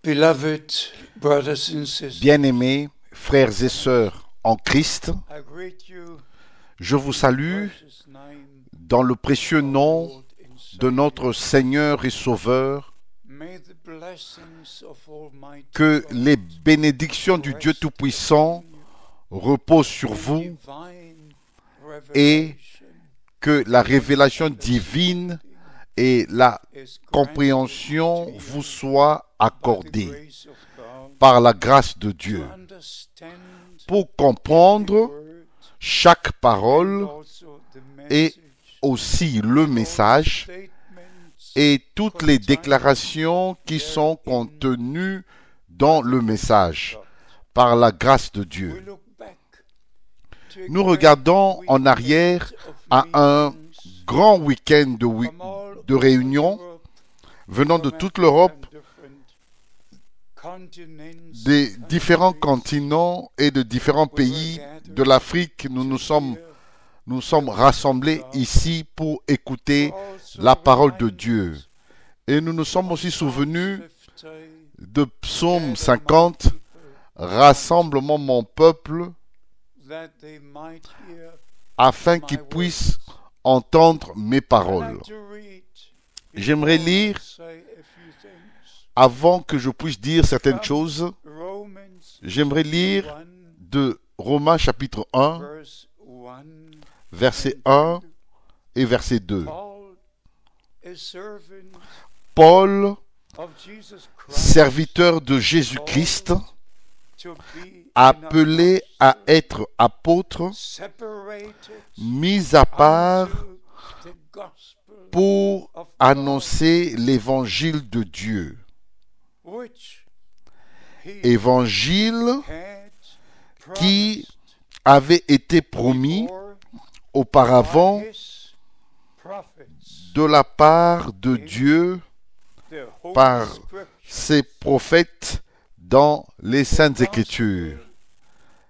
Beloved brothers and sisters, Bien-aimés frères et sœurs en Christ, I greet you je vous salue in the precious name dans le précieux of nom Lord and de Savior. notre Seigneur et Sauveur. May the blessings of Almighty Que God les bénédictions du Dieu rest Tout-Puissant upon you. reposent sur May vous divine et revelation que la révélation divine et la is granted compréhension to you vous soient by the accordées grace of God par la grâce de to Dieu understand pour every comprendre word chaque and parole also the et message aussi le and all the message statements et toutes les contained déclarations qui sont therein contenues by dans the le grace of message God. par la grâce de We Dieu. look back to a Nous great regardons en weekend arrière of à un meetings grand week-end from all de over réunions Europe, venant de from toute Africa l'Europe, and different continents des and différents countries. continents et de différents We were pays de gathered l'Afrique. Nous to sommes hear the word of rassemblés God. ici pour écouter We're also la parole de Dieu. reminded Et nous nous sommes on aussi Psalm souvenus 50, de Psaume gather my 50, people Rassemblement mon peuple, that they might hear afin my qu'ils words. puissent entendre mes I paroles. like to read J'aimerais before I lire, say a few things. avant que je puisse dire certaines From choses, Romans j'aimerais lire 1, de Romains chapitre 1, verse 1 verset and 1 et verset 2. Paul, a servant Paul, of Jesus Christ, serviteur de Jésus-Christ, called to be appelé an à apostle, être apôtre, separated mis à part unto the gospel pour of God, annoncer l'évangile de Dieu. which he Évangile had qui promised avait été promis before auparavant by his prophets, de la part de Dieu the Holy par Scripture, ses prophètes dans les Saintes Écritures.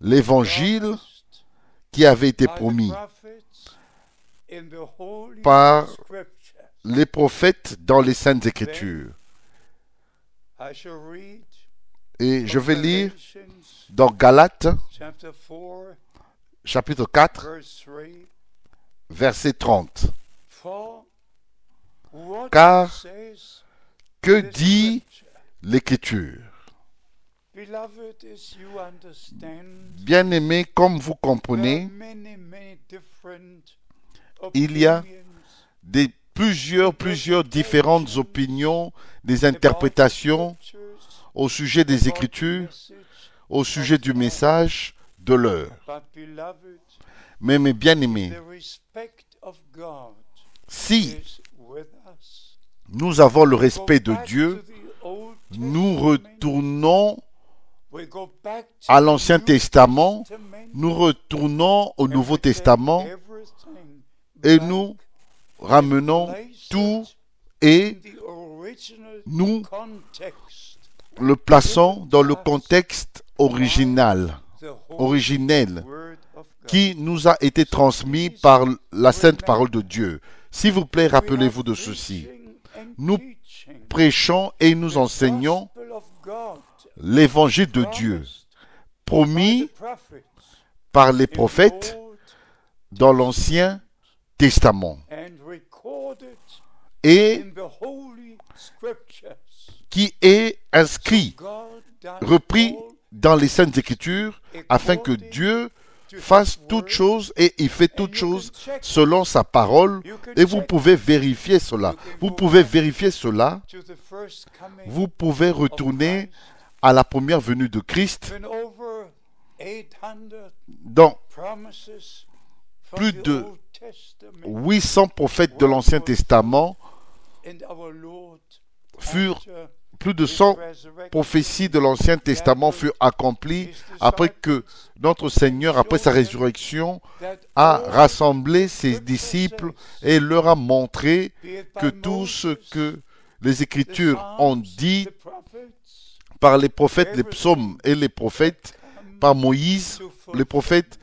L'évangile promised qui avait été by the promis prophets in the Holy par Scriptures. les prophètes dans les Saintes Écritures. I shall read Et je vais from lire Galatians dans Galates chapter 4, chapitre 4, verse 3. verset 30. For what Car says que the dit Scripture? l'Écriture? Beloved, as you understand, Bien-aimés, comme vous there are comprenez, many different il y a opinions plusieurs différentes opinions, des interprétations about the Scriptures, au sujet des about the Écritures, message au sujet of du God. message de l'heure. But beloved, Mais mes bien-aimés, the respect of God si is with us. nous avons le Go respect de back Dieu, to the Old nous Testament. retournons We go back to à the l'Ancien New Testament, Testament, nous retournons au and Nouveau we take Testament everything et back nous and ramenons place tout it et in the original nous context, le plaçons dans le contexte original, the Holy originel, Word of God. qui nous a été transmis par la sainte parole de Dieu. S'il vous plaît, rappelez-vous de ceci. Preaching and Nous teaching prêchons et nous the enseignons gospel of God, l'évangile de Dieu, promised by promis the prophets par les in the prophètes Old dans l'Ancien Testament and recorded et in the Holy Scriptures. qui est inscrit, God does repris all dans les Saintes Écritures, afin que Dieu to his fasse word, toutes choses et il fait and toutes you can choses check selon sa parole You can et vous check pouvez vérifier cela. You can Vous go pouvez back vérifier cela. to the first coming Vous pouvez of retourner Christ, à la première venue de Christ when over 800 dans promises from plus the de Old Testament 800 prophètes de l'Ancien Testament and our Lord furent after plus de his 100 resurrection prophéties de l'Ancien Testament furent accomplies après que notre Seigneur, après sa résurrection, that a all, rassemblé ses disciples et leur a montré be it by que tout ce Moses, que les the Écritures ont Psalms, dit the prophets, par les prophètes, les psaumes et les prophètes, come par Moïse, to les fulfill prophètes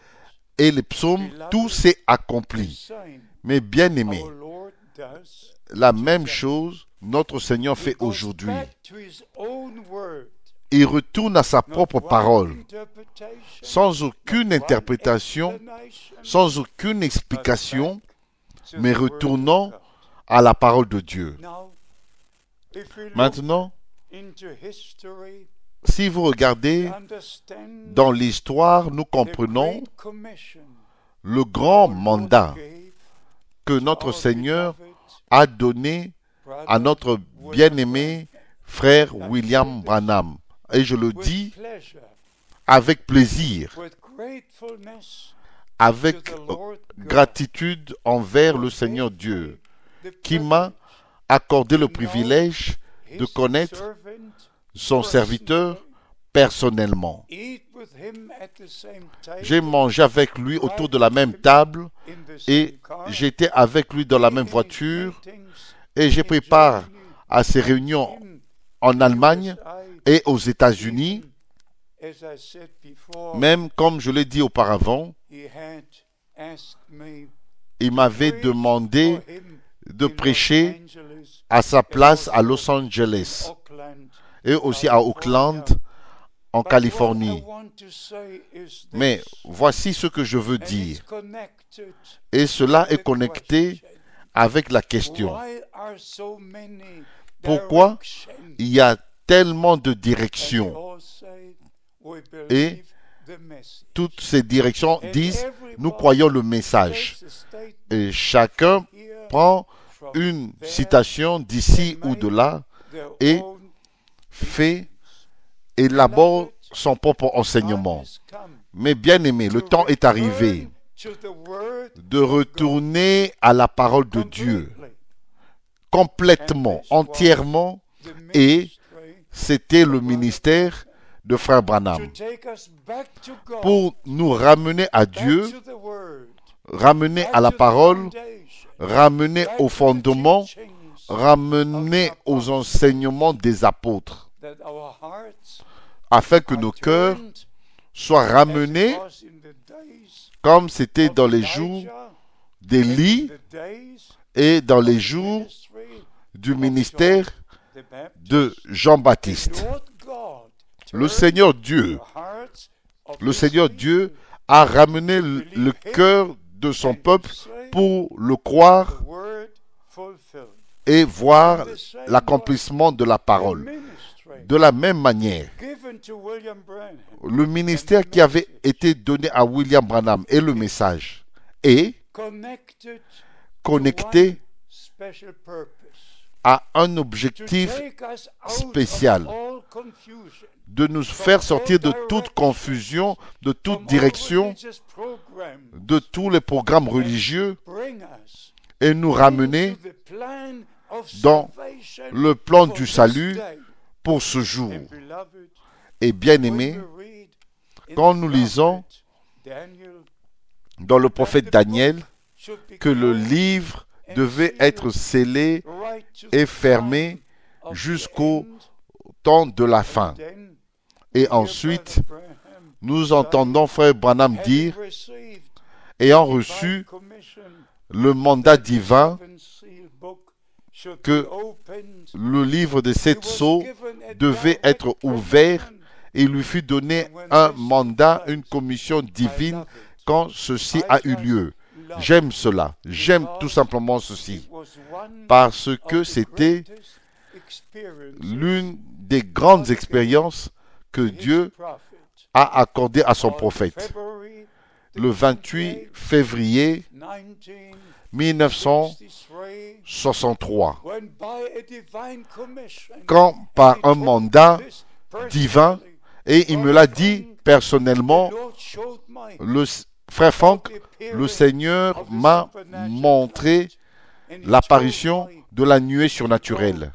et les psaumes, tout s'est the accompli. same. Mais bien aimé, Our Lord does la même chose notre Seigneur He fait goes aujourd'hui. back to his own il retourne à sa propre parole, sans aucune interprétation, sans aucune explication, mais retournant à la parole de Dieu. Maintenant, si vous regardez dans l'histoire, nous comprenons le grand mandat que notre Seigneur a donné à notre bien-aimé frère William Branham. Et je le dis avec plaisir, avec gratitude envers le Seigneur Dieu, qui m'a accordé le privilège de connaître son serviteur personnellement. J'ai mangé avec lui autour de la même table et j'étais avec lui dans la même voiture et j'ai pris part à ses réunions en Allemagne et aux États-Unis. Même comme je l'ai dit auparavant, il m'avait demandé de prêcher à sa place à Los Angeles et aussi à Oakland, en Californie. Mais voici ce que je veux dire. Et cela est connecté avec la question. Pourquoi il y a tellement de directions? Et toutes ces directions disent, nous croyons le message. Et chacun prend une citation d'ici ou de là et élabore son propre enseignement. Mais bien aimé, le temps est arrivé de retourner à la parole de Dieu complètement, entièrement, et c'était le ministère de frère Branham pour nous ramener à Dieu, ramener à la parole, ramener au fondement, ramener aux enseignements des apôtres, afin que nos cœurs soient ramenés comme c'était dans les jours d'Élie et dans les jours du ministère de Jean-Baptiste. Le Seigneur Dieu a ramené le cœur de son peuple pour le croire et voir l'accomplissement de la parole. De la même manière, le ministère qui avait été donné à William Branham et le message est connecté à un objectif spécial, de nous faire sortir de toute confusion, de toute direction, de tous les programmes religieux et nous ramener dans le plan du salut pour ce jour. Et bien aimé, quand nous lisons dans le prophète Daniel que le livre devait être scellé et fermé jusqu'au temps de la fin. Et ensuite, nous entendons frère Branham dire, ayant reçu le mandat divin, que le livre des 7 sceaux devait être ouvert et il lui fut donné un mandat, une commission divine quand ceci a eu lieu. J'aime cela, j'aime tout simplement ceci, parce que c'était l'une des grandes expériences que Dieu a accordées à son prophète. Le 28 février 1963, quand par un mandat divin, et il me l'a dit personnellement, le frère Franck, le Seigneur m'a montré l'apparition de la nuée surnaturelle.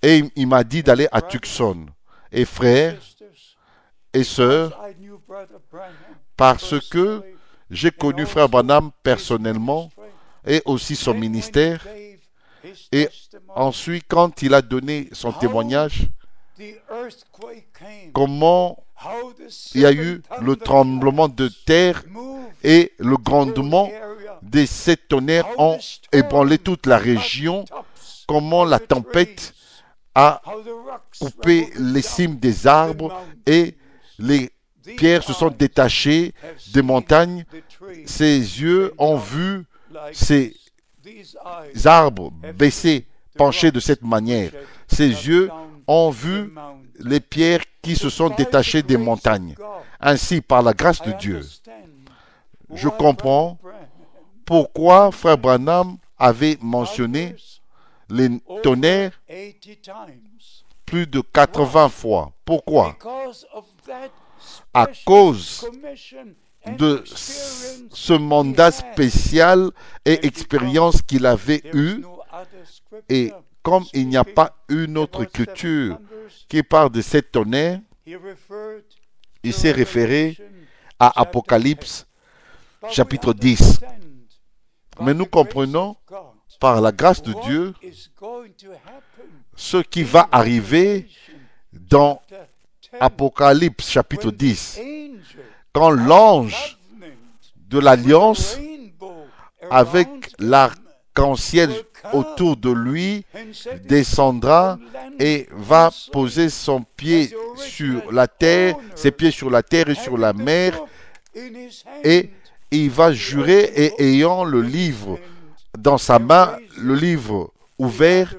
Et il m'a dit d'aller à Tucson. Et frères et sœurs, parce que j'ai connu frère Branham personnellement et aussi son ministère. Et ensuite, quand il a donné son témoignage, comment il y a eu le tremblement de terre et le grondement des 7 tonnerres ont ébranlé toute la région, comment la tempête a coupé les cimes des arbres et les pierres se sont détachées des montagnes. Ses yeux ont vu ces arbres baissés, penchés de cette manière. Ses yeux ont vu les pierres qui se sont détachées des montagnes. Ainsi, par la grâce de Dieu, je comprends pourquoi Frère Branham avait mentionné les tonnerres plus de 80 fois. Pourquoi? À cause de ce mandat spécial et expérience qu'il avait eu, et comme il n'y a pas une autre écriture qui parle de ces tonnerres, il s'est référé à Apocalypse chapitre 10. Mais nous comprenons par la grâce de Dieu ce qui va arriver dans Apocalypse chapitre 10, quand l'ange de l'alliance avec l'arc-en-ciel autour de lui descendra et va poser son pied sur la terre, ses pieds sur la terre et sur la mer, et il va jurer, et ayant le livre dans sa main, le livre ouvert,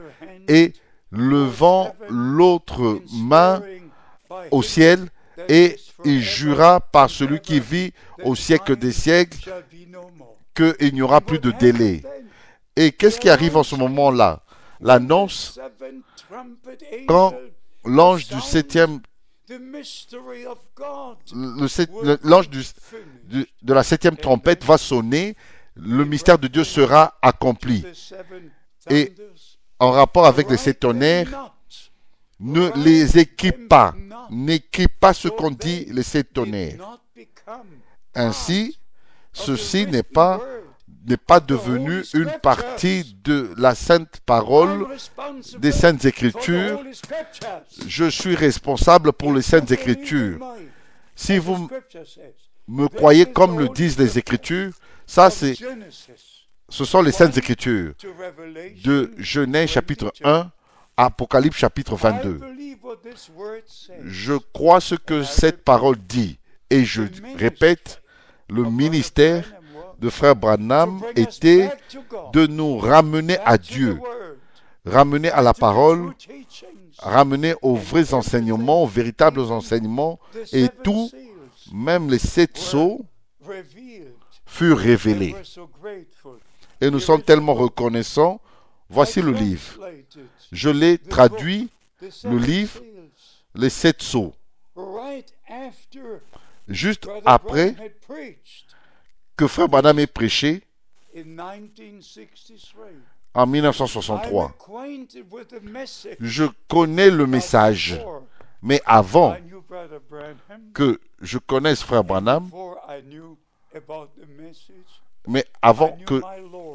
et levant l'autre main au ciel, et il jura par celui qui vit au siècle des siècles qu'il n'y aura plus de délai. Et qu'est-ce qui arrive en ce moment-là? L'annonce, quand l'ange du septième, l'ange de la septième trompette va sonner, le mystère de Dieu sera accompli. Et en rapport avec les sept tonnerres, ne les écris pas. N'écris pas ce qu'ont dit les sept tonnerres. Ainsi, ceci n'est pas devenu une partie de la sainte parole des saintes écritures. Je suis responsable pour les saintes écritures. Si vous me croyez comme le disent les écritures, ce sont les saintes écritures. De Genèse chapitre 1 à Apocalypse chapitre 22. Je crois ce que cette parole dit. Et je répète, le ministère de Frère Branham était de nous ramener à Dieu, ramener à la parole, ramener aux vrais enseignements, aux véritables enseignements, et tout, même les sept sceaux, furent révélés. Et nous sommes tellement reconnaissants. Voici le livre. Je l'ai traduit, le livre, les sept sceaux. Juste après que Frère Branham ait prêché en 1963. Je connais le message, mais avant que je connaisse Frère Branham, mais avant que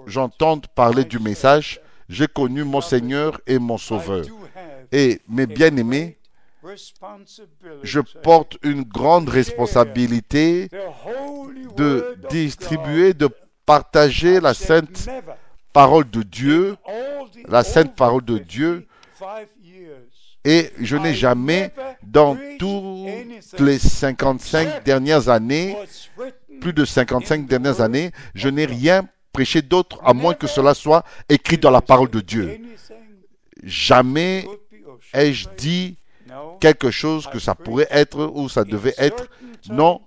j'entende parler du message, j'ai connu mon Seigneur et mon Sauveur. Et mes bien-aimés, je porte une grande responsabilité de distribuer, de partager la sainte parole de Dieu, la sainte parole de Dieu. Et je n'ai jamais, dans toutes les 55 dernières années, plus de 55 dernières années, je n'ai rien prêché d'autre à moins que cela soit écrit dans la parole de Dieu. Jamais ai-je dit quelque chose que ça pourrait être ou ça devait être. Non,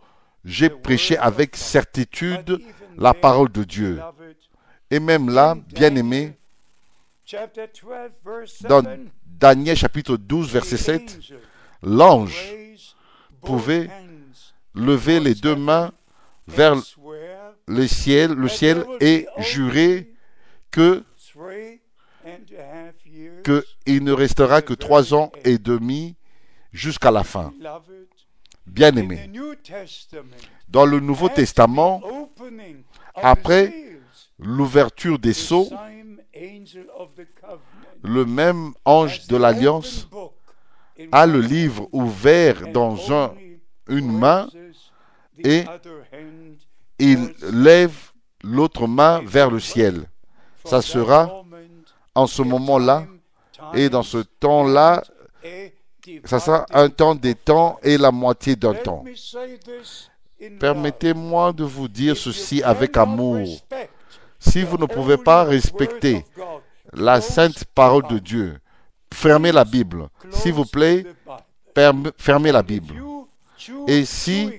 j'ai prêché avec certitude la parole de Dieu. Et même là, bien-aimé, dans Daniel chapitre 12, verset 7, l'ange pouvait lever les deux mains vers le ciel et jurer qu'il ne restera que 3 ans et demi jusqu'à la fin. Bien-aimé, dans le Nouveau Testament, après l'ouverture des sceaux, le même ange de l'Alliance a le livre ouvert dans une main et il lève l'autre main vers le ciel. Ça sera en ce moment-là Et dans ce temps-là, ça sera un temps des temps et la moitié d'un temps. Permettez-moi de vous dire ceci avec amour. Si vous ne pouvez pas respecter la sainte parole de Dieu, fermez la Bible. S'il vous plaît, fermez la Bible. Et si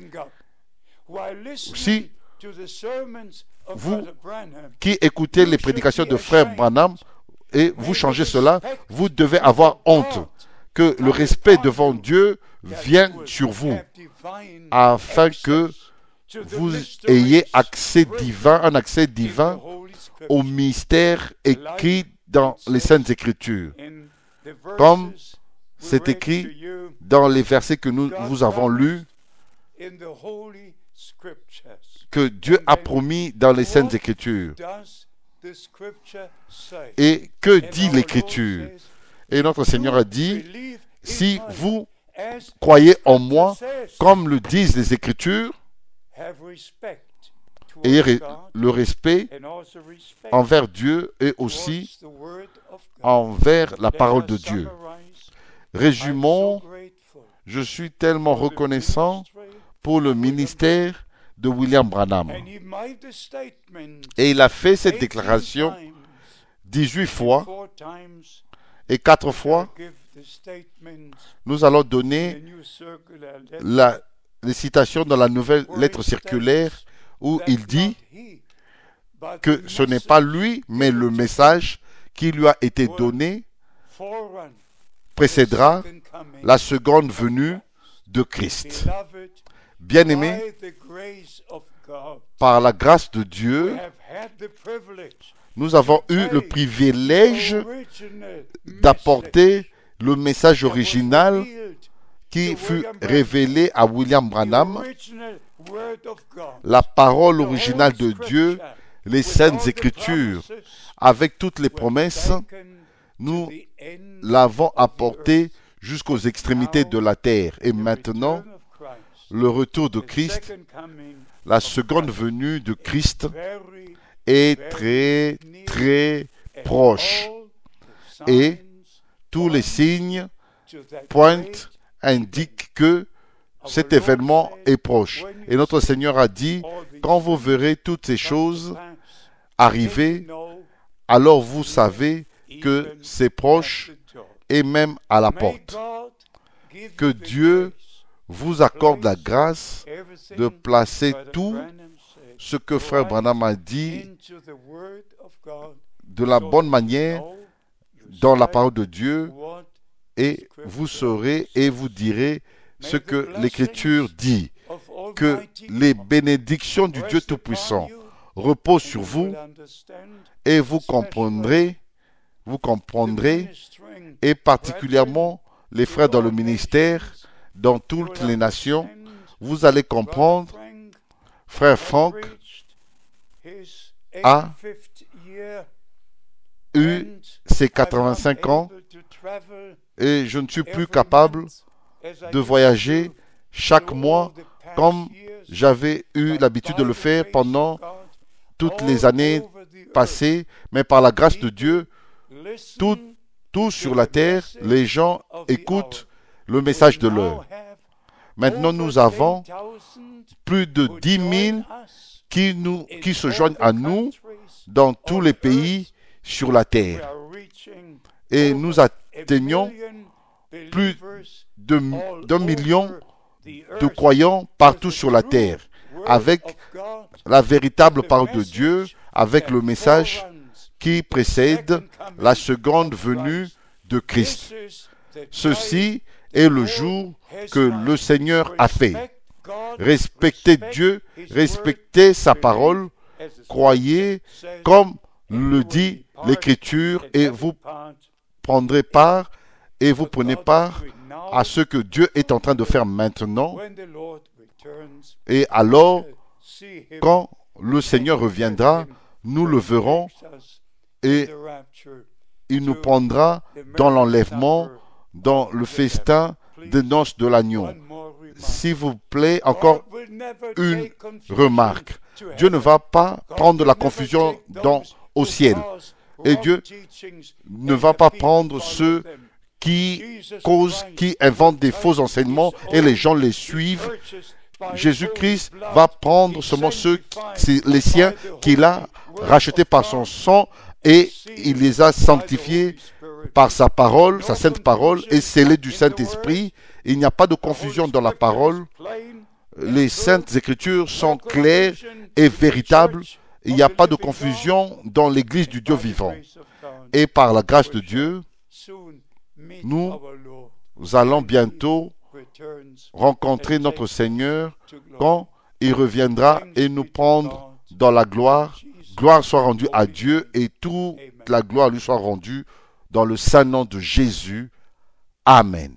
vous qui écoutez les prédications de Frère Branham et vous changez cela, vous devez avoir honte que le respect devant Dieu vienne sur vous afin que vous ayez accès divin, un accès divin au mystère écrit dans les Saintes Écritures. Comme c'est écrit dans les versets que nous vous avons lus, que Dieu a promis dans les Saintes Écritures. Et que dit l'Écriture? Et notre Seigneur a dit, si vous croyez en moi, comme le disent les Écritures, ayez le respect envers Dieu et aussi envers la parole de Dieu. Résumons, je suis tellement reconnaissant pour le ministère de William Branham. Et il a fait cette déclaration 18 fois et 4 fois. Nous allons donner les citations dans la nouvelle lettre circulaire où il dit que ce n'est pas lui, mais le message qui lui a été donné précédera la seconde venue de Christ. Bien-aimés, par la grâce de Dieu, nous avons eu le privilège d'apporter le message original qui fut révélé à William Branham, la parole originale de Dieu, les Saintes Écritures, avec toutes les promesses. Nous l'avons apporté jusqu'aux extrémités de la terre. Et maintenant, le retour de Christ, la seconde venue de Christ est très, très proche. Et tous les signes pointent, indiquent que cet événement est proche. Et notre Seigneur a dit, quand vous verrez toutes ces choses arriver, alors vous savez que c'est proche et même à la porte. Que Dieu vous accorde la grâce de placer tout ce que Frère Branham a dit de la bonne manière dans la parole de Dieu, et vous saurez et vous direz ce que l'Écriture dit. Que les bénédictions du Dieu Tout-Puissant reposent sur vous et vous comprendrez, et particulièrement les frères dans le ministère, dans toutes les nations, vous allez comprendre. Frère Frank a eu ses 85 ans et je ne suis plus capable de voyager chaque mois comme j'avais eu l'habitude de le faire pendant toutes les années passées, mais par la grâce de Dieu, tout sur la terre, les gens écoutent le message de l'heure. Maintenant, nous avons plus de 10 000 qui se joignent à nous dans tous les pays sur la terre. Et nous atteignons plus d'1 million de croyants partout sur la terre, avec la véritable parole de Dieu, avec le message qui précède la seconde venue de Christ. Ceci est le jour que le Seigneur a fait. Respectez Dieu, respectez sa parole, croyez comme le dit l'Écriture et vous prendrez part et vous prenez part à ce que Dieu est en train de faire maintenant. Et alors, quand le Seigneur reviendra, nous le verrons et il nous prendra dans l'enlèvement, dans le festin des noces de l'agneau. S'il vous plaît, encore une remarque. Dieu ne va pas prendre la confusion au ciel. Et Dieu ne va pas prendre ceux qui inventent des faux enseignements et les gens les suivent. Jésus-Christ va prendre seulement les siens qu'il a rachetés par son sang et il les a sanctifiés par sa parole, sa sainte parole, et scellés du Saint-Esprit. Il n'y a pas de confusion dans la parole. Les saintes écritures sont claires et véritables. Il n'y a pas de confusion dans l'église du Dieu vivant. Et par la grâce de Dieu, nous allons bientôt rencontrer notre Seigneur quand il reviendra et nous prendre dans la gloire. Gloire soit rendue à Dieu et toute la gloire lui soit rendue dans le saint nom de Jésus. Amen.